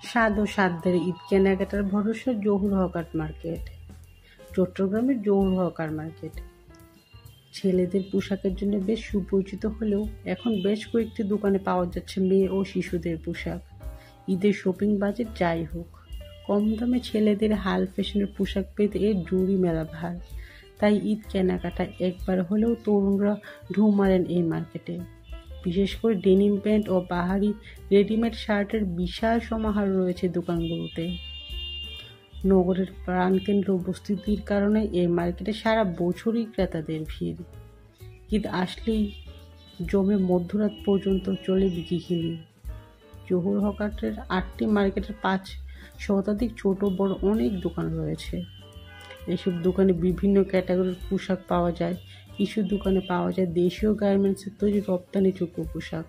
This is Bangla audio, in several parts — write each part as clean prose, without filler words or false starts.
স্বাদ ও সাধ্যের ঈদ কেনাকাটার ভরসা জহুর হকার মার্কেট। চট্টগ্রামের জহুর হকার মার্কেট ছেলেদের পোশাকের জন্য বেশ সুপরিচিত হলেও এখন বেশ কয়েকটি দোকানে পাওয়া যাচ্ছে মেয়ে ও শিশুদের পোশাক। ঈদের শপিং বাজেট যাই হোক, কম দামে ছেলেদের হাল ফ্যাশনের পোশাক পেতে এর জুড়ি মেলা ভার। তাই ঈদ কেনাকাটায় একবার হলেও তরুণরা ঢুঁ মারেন এই মার্কেটে। বিশেষ করে ডেনিম প্যান্ট ও বাহারি রেডিমেড শার্টের বিশাল সমাহার রয়েছে দোকানগুলোতে। নগরের প্রাণকেন্দ্রে উপস্থিতির কারণে এই মার্কেটে সারা বছরই ক্রেতাদের ভিড়। ঈদ আসলেই জমে মধ্যরাত পর্যন্ত চলে বিকিকিনি। জহুর হকারের 8টি মার্কেটের 5 শতাধিক ছোট বড় অনেক দোকান রয়েছে। এসব দোকানে বিভিন্ন ক্যাটাগরির পোশাক পাওয়া যায়। কিছু দোকানে পাওয়া যায় দেশীয় গার্মেন্টসের তৈরি রপ্তানিযোগ্য পোশাক।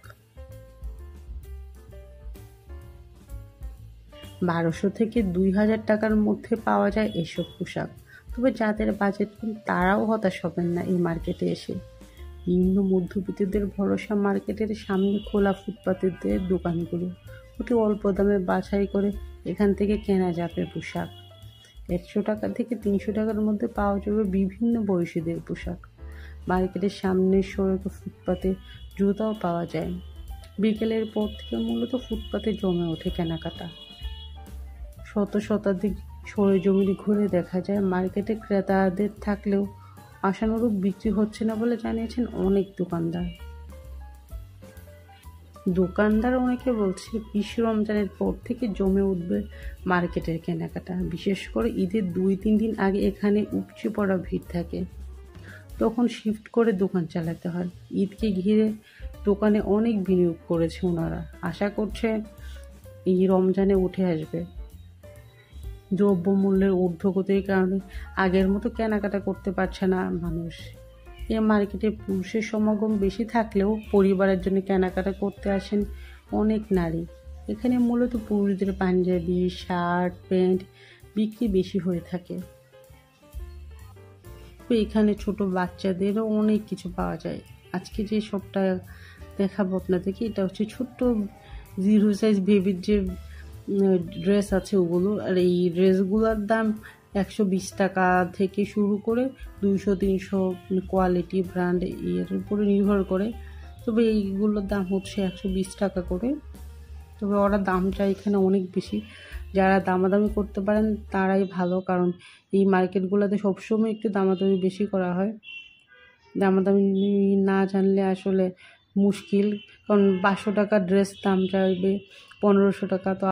1200 থেকে 2000 টাকার মধ্যে পাওয়া যায় এসব পোশাক। তবে যাদের বাজেট কম তারাও হতাশ হবেন না এই মার্কেটে এসে। নিম্ন মধ্যবিত্তদের ভরসা মার্কেটের সামনে খোলা ফুটপাতের দোকানগুলো। অতি অল্প দামে বাছাই করে এখান থেকে কেনা যাবে পোশাক। 100 টাকা থেকে 300 টাকার মধ্যে পাওয়া যাবে বিভিন্ন বয়সীদের পোশাক। মার্কেটের সামনের সড়কে ফুটপাতে জুতাও পাওয়া যায়। বিকেলের পর থেকে মূলত ফুটপাতে জমে ওঠে কেনাকাটা। শতাধিক সরেজমিনে ঘুরে দেখা যায় মার্কেটে ক্রেতাদের থাকলেও আশানুরূপ বিক্রি হচ্ছে না বলে জানিয়েছেন অনেক দোকানদার অনেকে বলছে বিশ্ব রমজানের পর থেকে জমে উঠবে মার্কেটের কেনাকাটা। বিশেষ করে ঈদের 2-3 দিন আগে এখানে উপচে পড়া ভিড় থাকে, তখন শিফট করে দোকান চালাতে হয়। ঈদকে ঘিরে দোকানে অনেক বিনিয়োগ করেছে ওনারা, আশা করছে এই রমজানে উঠে আসবে। দ্রব্যমূল্যের ঊর্ধ্বগতির কারণে আগের মতো কেনাকাটা করতে পারছে না মানুষ। এ মার্কেটে পুরুষের সমাগম বেশি থাকলেও পরিবারের জন্য কেনাকাটা করতে আসেন অনেক নারী। এখানে মূলত পুরুষদের পাঞ্জাবি, শার্ট, প্যান্ট বিক্রি বেশি হয়ে থাকে। তো এখানে ছোট বাচ্চাদেরও অনেক কিছু পাওয়া যায়। আজকে যে সবটা দেখাবো আপনাদেরকে, এটা হচ্ছে ছোট্ট 0 সাইজ বেবির যে ড্রেস আছে ওগুলো। আর এই ড্রেসগুলোর দাম 120 টাকা থেকে শুরু করে 200-300 কোয়ালিটি ব্র্যান্ড এর উপরে নির্ভর করে। তবে এইগুলোর দাম হচ্ছে 120 টাকা করে। তবে ওরা দাম চায় এখানে অনেক বেশি। যারা দামাদামি করতে পারেন তারাই ভালো, কারণ এই মার্কেটগুলোতে সবসময় একটু দামাদামি বেশি করা হয়। দামাদামি না জানলে আসলে মুশকিল, কারণ 500 টাকার ড্রেস দাম চাইবে 1500 টাকা। তো